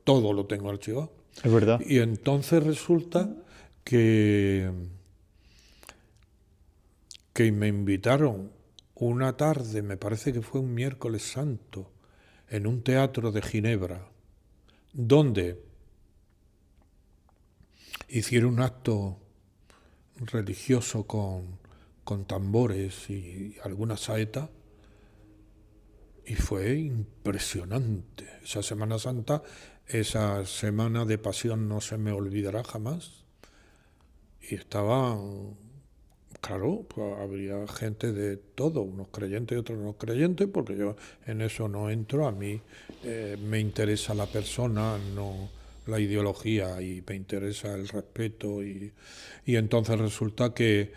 todo lo tengo archivado. Es verdad. Y entonces resulta que me invitaron una tarde, me parece que fue un miércoles santo, en un teatro de Ginebra, donde hicieron un acto religioso con tambores y alguna saeta, Y fue impresionante. Esa Semana Santa, esa semana de pasión no se me olvidará jamás. Y estaban, claro, pues habría gente de todo, unos creyentes y otros no creyentes, porque yo en eso no entro. A mí me interesa la persona, no la ideología, y me interesa el respeto. Y entonces resulta que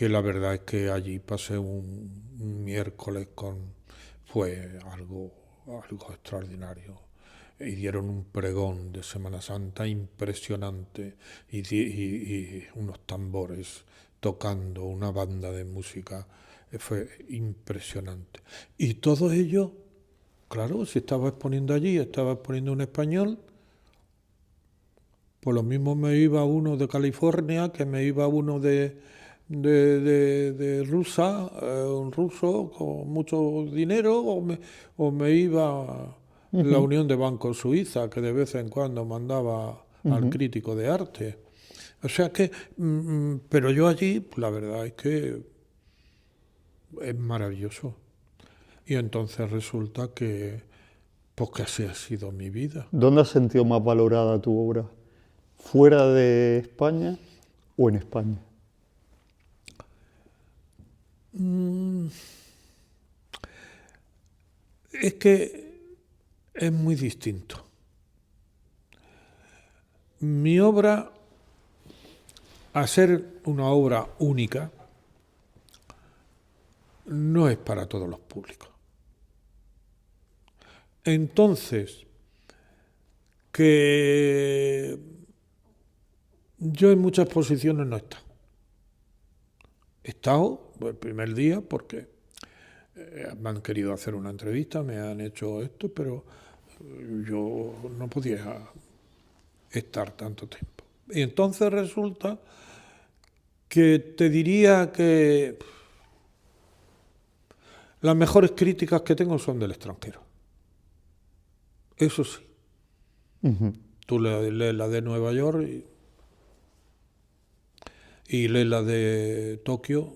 la verdad es que allí pasé un miércoles fue algo extraordinario. Y dieron un pregón de Semana Santa impresionante y unos tambores tocando, una banda de música. Fue impresionante. Y todo ello, claro, si estaba exponiendo allí, estaba exponiendo un español, pues lo mismo me iba uno de California, que me iba uno de Rusia, un ruso con mucho dinero, o me iba la Unión de Bancos Suiza, que de vez en cuando mandaba al crítico de arte. O sea que, pero yo allí, pues la verdad es que es maravilloso. Y entonces resulta pues que así ha sido mi vida. ¿Dónde has sentido más valorada tu obra? ¿Fuera de España o en España? Es que es muy distinto. Mi obra, a ser una obra única, no es para todos los públicos. Entonces, que yo en muchas posiciones no he estado. He estado el primer día porque me han querido hacer una entrevista, me han hecho esto, pero yo no podía estar tanto tiempo. Y entonces resulta que te diría que las mejores críticas que tengo son del extranjero. Eso sí. Tú lees la de Nueva York y lees la de Tokio,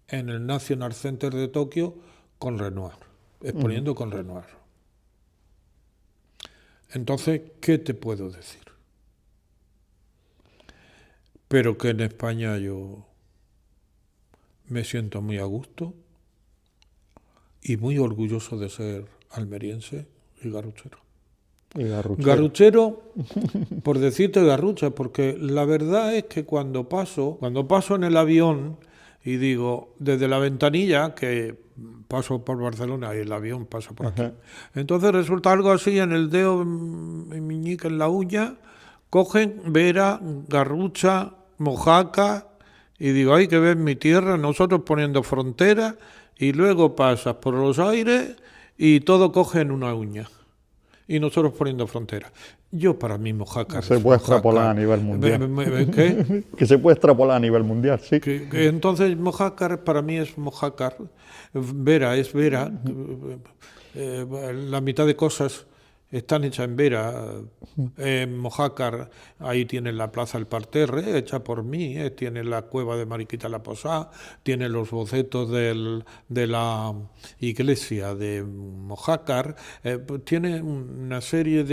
en el National Center de Tokio, con Renoir, exponiendo con Renoir. Entonces, ¿qué te puedo decir? Pero que en España yo me siento muy a gusto y muy orgulloso de ser almeriense y garruchero. Y garruchero. Garruchero, por decirte garrucha, porque la verdad es que cuando paso en el avión y digo, desde la ventanilla, que paso por Barcelona y el avión pasa por aquí, entonces resulta algo así en el dedo, en meñique, en la uña, cogen Vera, Garrucha, Mojácar, y digo, hay que ver mi tierra, nosotros poniendo frontera, y luego pasas por los aires y todo coge en una uña. Y nosotros poniendo frontera. Yo para mí Mojácar se puede extrapolar a nivel mundial. ¿Qué? Que se puede extrapolar a nivel mundial, sí. Que entonces Mojácar para mí es Mojácar, Vera es Vera, la mitad de cosas están hechas en Vera. Mojácar, ahí tiene la Plaza del Parterre, hecha por mí, tiene la cueva de Mariquita la Posada, tiene los bocetos de la iglesia de Mojácar, tiene una serie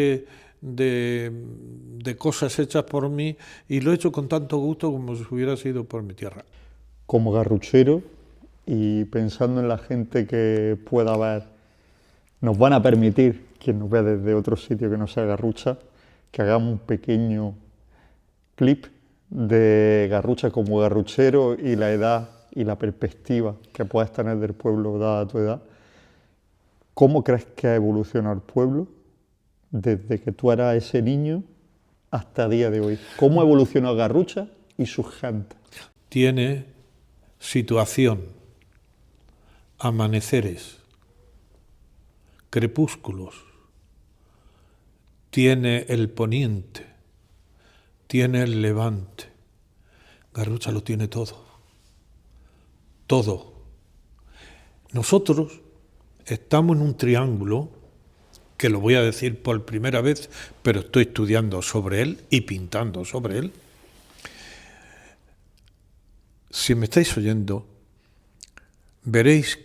de cosas hechas por mí, y lo he hecho con tanto gusto como si hubiera sido por mi tierra. Como garruchero, y pensando en la gente que pueda ver, nos van a permitir, quien nos vea desde otro sitio que no sea Garrucha, que hagamos un pequeño clip de Garrucha como garruchero y la edad y la perspectiva que puedas tener del pueblo dada tu edad. ¿Cómo crees que ha evolucionado el pueblo desde que tú eras ese niño hasta el día de hoy? ¿Cómo ha evolucionado Garrucha y su gente? Tiene situación, amaneceres, crepúsculos, tiene el poniente, tiene el levante. Garrucha lo tiene todo. Todo. Nosotros estamos en un triángulo, que lo voy a decir por primera vez, pero estoy estudiando sobre él y pintando sobre él. Si me estáis oyendo, veréis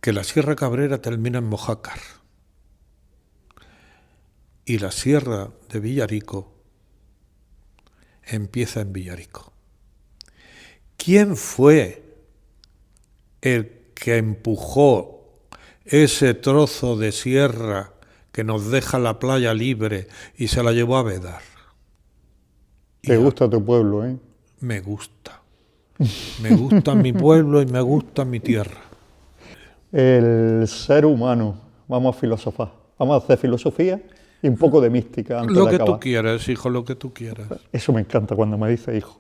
que la Sierra Cabrera termina en Mojácar y la Sierra de Villarico empieza en Villarico. ¿Quién fue el que empujó ese trozo de sierra que nos deja la playa libre y se la llevó a vedar? Te gusta tu pueblo, ¿eh? Me gusta. Me gusta mi pueblo y me gusta mi tierra. El ser humano. Vamos a filosofar. Vamos a hacer filosofía y un poco de mística antes Lo de que acabar. tú quieras, hijo, lo que tú quieras. Eso me encanta cuando me dice hijo.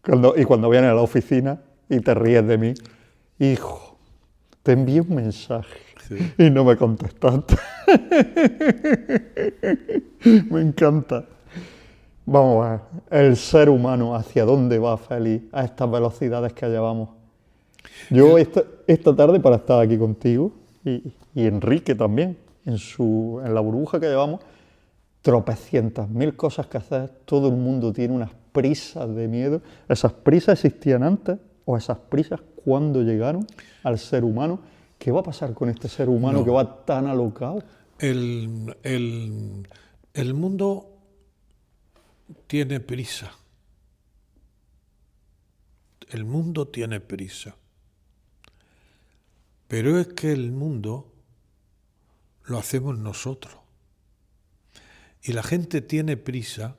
Cuando vienes a la oficina y te ríes de mí. Hijo, te envié un mensaje Sí. y no me contestaste. Me encanta. Vamos a ver, el ser humano, ¿hacia dónde va, Félix, a estas velocidades que llevamos? Yo esta tarde, para estar aquí contigo, y Enrique también, en la burbuja que llevamos, tropecientas mil cosas que hacer, todo el mundo tiene unas prisas de miedo. ¿Esas prisas existían antes o esas prisas cuando llegaron al ser humano? ¿Qué va a pasar con este ser humano que va tan alocado? El mundo tiene prisa. El mundo tiene prisa. Pero es que el mundo lo hacemos nosotros. Y la gente tiene prisa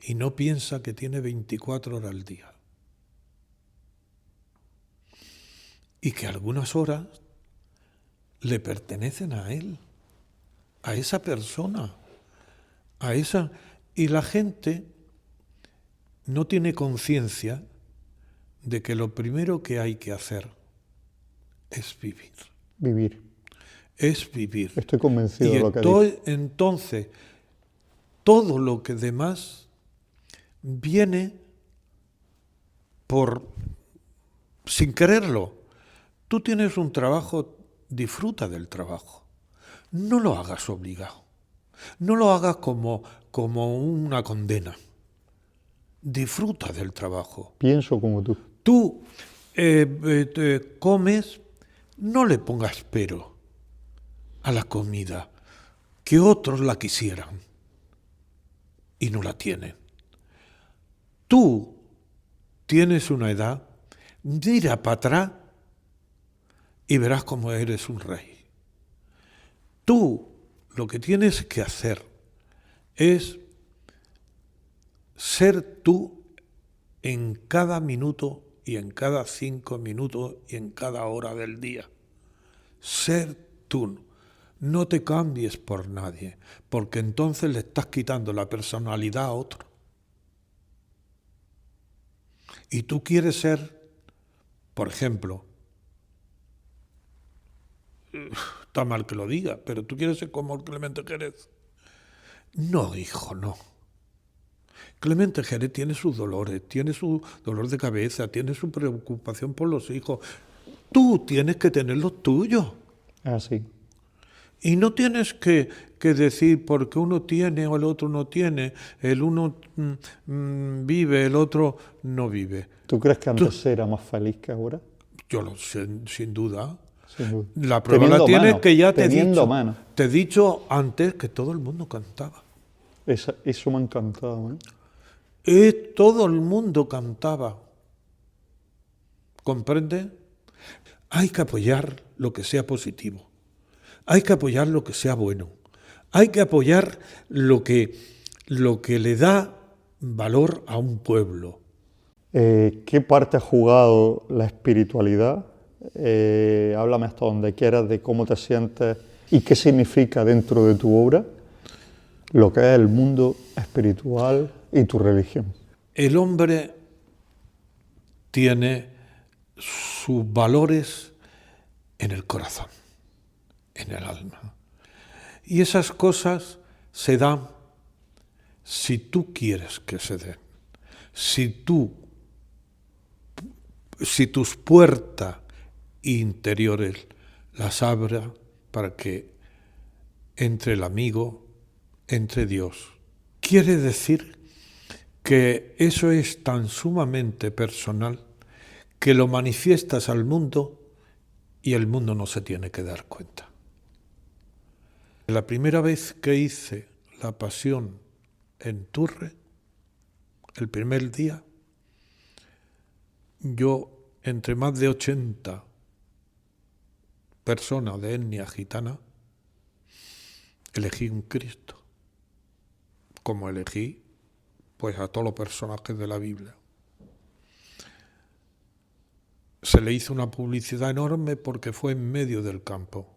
y no piensa que tiene 24 horas al día. Y que algunas horas le pertenecen a él, a esa persona, a esa... Y la gente no tiene conciencia de que lo primero que hay que hacer es vivir. Vivir. Es vivir. Estoy convencido de lo que dices. Entonces, todo lo que demás viene sin quererlo. Tú tienes un trabajo, disfruta del trabajo. No lo hagas obligado. No lo hagas como una condena. Disfruta del trabajo. Pienso como tú. Tú comes, no le pongas pero a la comida, que otros la quisieran y no la tienen. Tú tienes una edad, mira para atrás y verás cómo eres un rey. Tú lo que tienes que hacer es ser tú en cada minuto y en cada 5 minutos y en cada hora del día. Ser tú. No te cambies por nadie, porque entonces le estás quitando la personalidad a otro. Y tú quieres ser, por ejemplo, está mal que lo diga, pero tú quieres ser como Clemente Jerez. No, hijo, no. Clemente Jerez tiene sus dolores, tiene su dolor de cabeza, tiene su preocupación por los hijos. Tú tienes que tener los tuyos. Así. Y no tienes que decir porque uno tiene o el otro no tiene, el uno vive, el otro no vive. ¿Tú crees que antes era más feliz que ahora? Yo lo sé, sin duda. Sin duda. La prueba la tienes que ya te he dicho antes que todo el mundo cantaba. Eso me ha encantado, ¿eh? Todo el mundo cantaba. ¿Comprende? Hay que apoyar lo que sea positivo. Hay que apoyar lo que sea bueno. Hay que apoyar lo que le da valor a un pueblo. ¿Qué parte ha jugado la espiritualidad? Háblame hasta donde quieras de cómo te sientes y qué significa dentro de tu obra lo que es el mundo espiritual y tu religión. El hombre tiene sus valores en el corazón, en el alma. Y esas cosas se dan si tú quieres que se den. Si tus puertas interiores las abras para que entre el amigo, entre Dios. Quiere decir que eso es tan sumamente personal que lo manifiestas al mundo y el mundo no se tiene que dar cuenta. La primera vez que hice la Pasión en Turre, el primer día, yo, entre más de 80 personas de etnia gitana, elegí un Cristo, como elegí pues a todos los personajes de la Biblia. Se le hizo una publicidad enorme porque fue en medio del campo.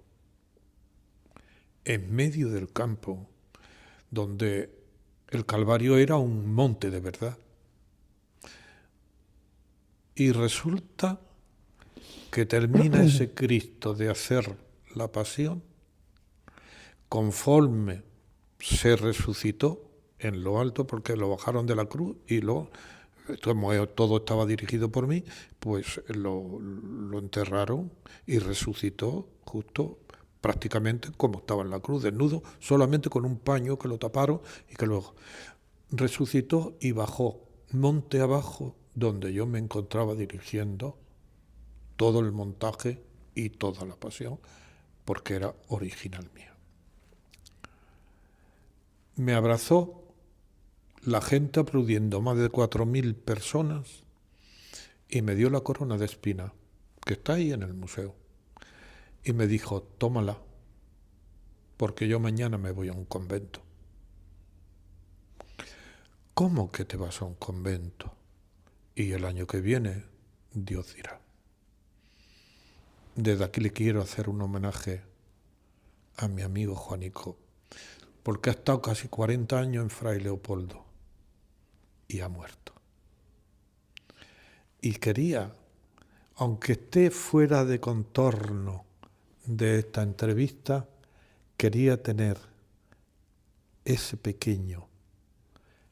En medio del campo, donde el Calvario era un monte de verdad. Y resulta que termina ese Cristo de hacer la pasión, conforme se resucitó en lo alto, porque lo bajaron de la cruz y como todo estaba dirigido por mí, pues lo enterraron y resucitó justo prácticamente como estaba en la cruz, desnudo, solamente con un paño que lo taparon y que luego resucitó y bajó monte abajo, donde yo me encontraba dirigiendo todo el montaje y toda la pasión, porque era original mía. Me abrazó la gente aplaudiendo, más de 4.000 personas, y me dio la corona de espina, que está ahí en el museo, y me dijo, tómala, porque yo mañana me voy a un convento. ¿Cómo que te vas a un convento? Y el año que viene, Dios dirá. Desde aquí le quiero hacer un homenaje a mi amigo Juanico, porque ha estado casi 40 años en Fray Leopoldo y ha muerto. Y quería, aunque esté fuera de contorno de esta entrevista, quería tener ese pequeño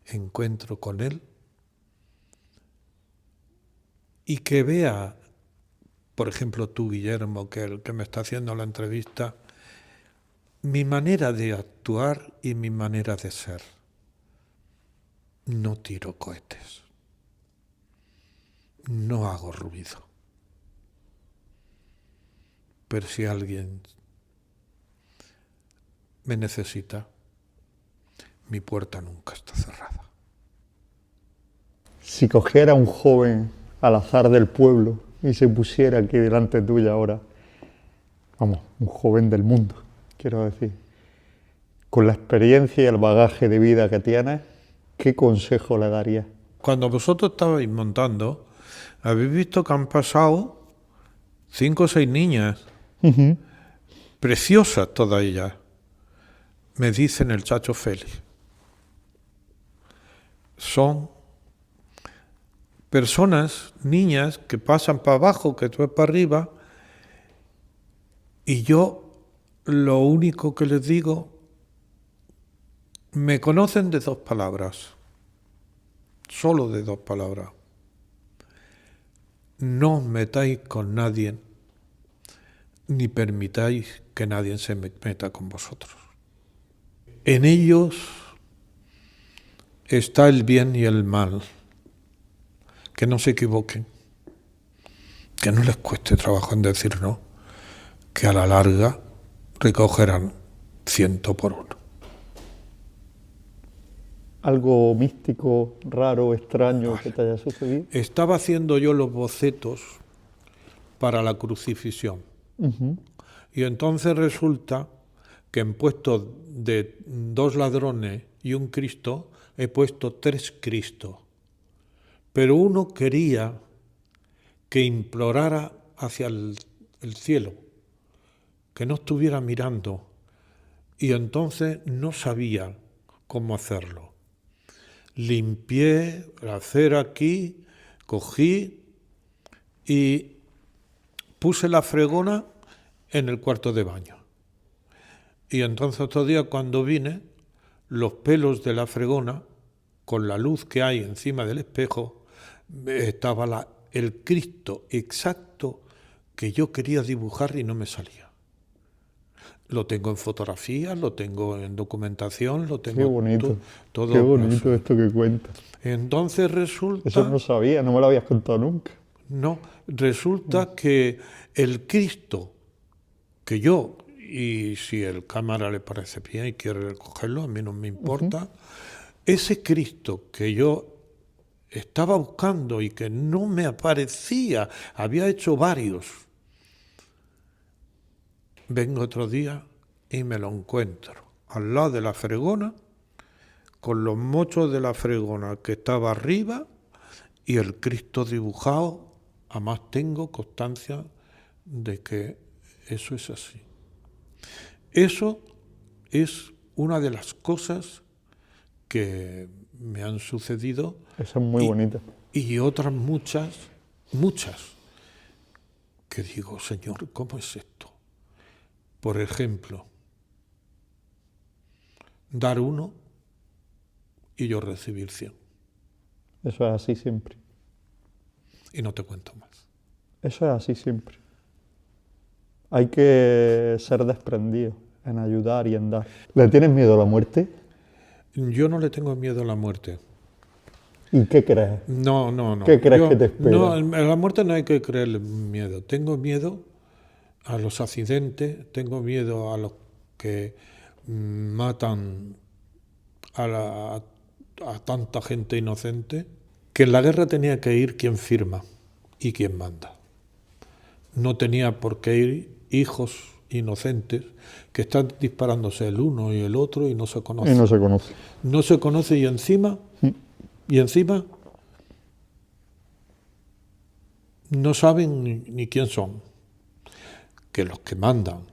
encuentro con él y que vea, por ejemplo tú, Guillermo, que el que me está haciendo la entrevista, mi manera de actuar y mi manera de ser. No tiro cohetes, no hago ruido, pero si alguien me necesita, mi puerta nunca está cerrada. Si cogiera un joven al azar del pueblo y se pusiera aquí delante tuya ahora, vamos, un joven del mundo, quiero decir, con la experiencia y el bagaje de vida que tienes, ¿qué consejo le darías? Cuando vosotros estabais montando, habéis visto que han pasado 5 o 6 niñas, preciosas todas ellas, me dicen el Chacho Félix. Son personas, niñas, que pasan para abajo, que tú ves para arriba, y yo lo único que les digo, me conocen de 2 palabras, solo de 2 palabras. No os metáis con nadie, ni permitáis que nadie se meta con vosotros. En ellos está el bien y el mal. Que no se equivoquen, que no les cueste trabajo en decir no, que a la larga recogerán 100 por 1. ¿Algo místico, raro, extraño que te haya sucedido? Estaba haciendo yo los bocetos para la crucifixión. Y entonces resulta que en puesto de 2 ladrones y un Cristo, he puesto 3 Cristos. Pero uno quería que implorara hacia el cielo, que no estuviera mirando, y entonces no sabía cómo hacerlo. Limpié la cera aquí, cogí y puse la fregona en el cuarto de baño. Y entonces otro día cuando vine, los pelos de la fregona, con la luz que hay encima del espejo, estaba el Cristo exacto que yo quería dibujar y no me salía. Lo tengo en fotografías, lo tengo en documentación, lo tengo... Qué bonito, todo qué bonito esto que cuentas. Entonces resulta... Eso no sabía, no me lo habías contado nunca. No, resulta que el Cristo que yo, y si el cámara le parece bien y quiere recogerlo, a mí no me importa, ese Cristo que yo estaba buscando y que no me aparecía, había hecho varios, vengo otro día y me lo encuentro al lado de la fregona, con los mochos de la fregona que estaba arriba y el Cristo dibujado. Además tengo constancia de que eso es así. Eso es una de las cosas que me han sucedido. Eso es muy bonito. Y otras muchas, que digo, Señor, ¿cómo es esto? Por ejemplo, dar 1 y yo recibir 100. Eso es así siempre. Y no te cuento más. Eso es así siempre. Hay que ser desprendido en ayudar y en dar. ¿Le tienes miedo a la muerte? Yo no le tengo miedo a la muerte. ¿Y qué crees? No. ¿Qué crees que te espera? No, a la muerte no hay que creerle miedo. Tengo miedo a los accidentes, tengo miedo a los que matan a tanta gente inocente, que en la guerra tenía que ir quien firma y quien manda. No tenía por qué ir hijos inocentes que están disparándose el uno y el otro y no se conocen. Y no se conoce. No se conoce y encima no saben ni quién son. Que los que mandan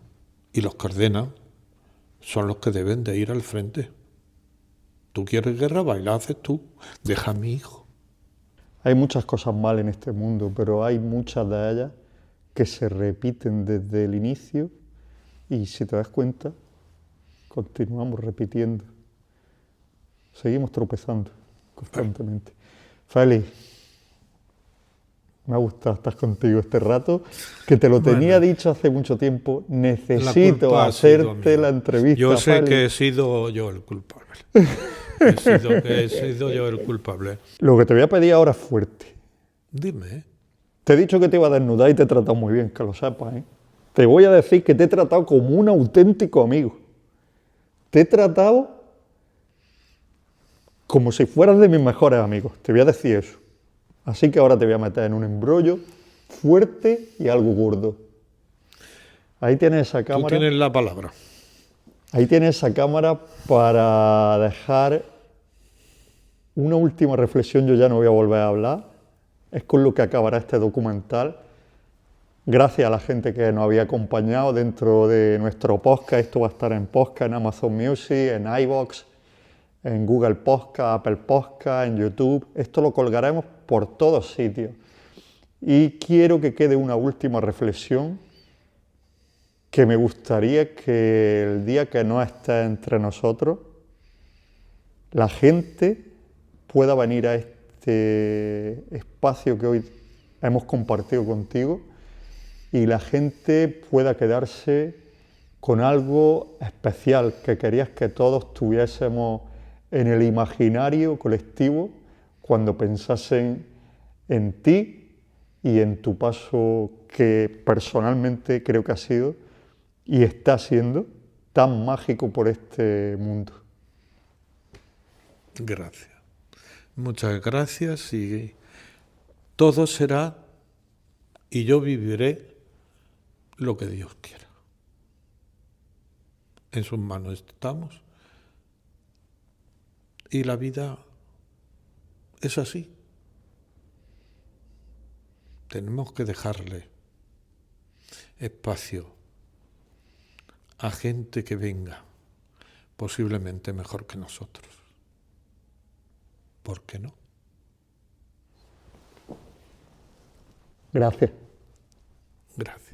y los que ordenan son los que deben de ir al frente. Tú quieres guerra, la haces tú. Deja a mi hijo. Hay muchas cosas mal en este mundo, pero hay muchas de ellas que se repiten desde el inicio y si te das cuenta, continuamos repitiendo. Seguimos tropezando constantemente. Félix, me ha gustado estar contigo este rato, que te lo tenía dicho hace mucho tiempo. Necesito hacerte la entrevista. Yo sé Félix. que he sido yo el culpable. He sido yo el culpable. Lo que te voy a pedir ahora es fuerte. Dime. Te he dicho que te iba a desnudar y te he tratado muy bien, que lo sepas, ¿eh? Te voy a decir que te he tratado como un auténtico amigo. Te he tratado como si fueras de mis mejores amigos. Te voy a decir eso. Así que ahora te voy a meter en un embrollo fuerte y algo gordo. Ahí tienes esa cámara. Tú tienes la palabra. Ahí tienes esa cámara para dejar una última reflexión. Yo ya no voy a volver a hablar. Es con lo que acabará este documental. Gracias a la gente que nos había acompañado dentro de nuestro podcast. Esto va a estar en podcast, en Amazon Music, en iVoox, en Google Podcast, Apple Podcast, en YouTube. Esto lo colgaremos por todos sitios. Y quiero que quede una última reflexión que me gustaría que el día que no estés entre nosotros, la gente pueda venir a este espacio que hoy hemos compartido contigo y la gente pueda quedarse con algo especial que querías que todos tuviésemos en el imaginario colectivo cuando pensasen en ti y en tu paso que personalmente creo que ha sido y está siendo tan mágico por este mundo. Gracias. Muchas gracias y todo será y yo viviré lo que Dios quiera. En sus manos estamos y la vida es así. Tenemos que dejarle espacio a gente que venga posiblemente mejor que nosotros. ¿Por qué no? Gracias. Gracias.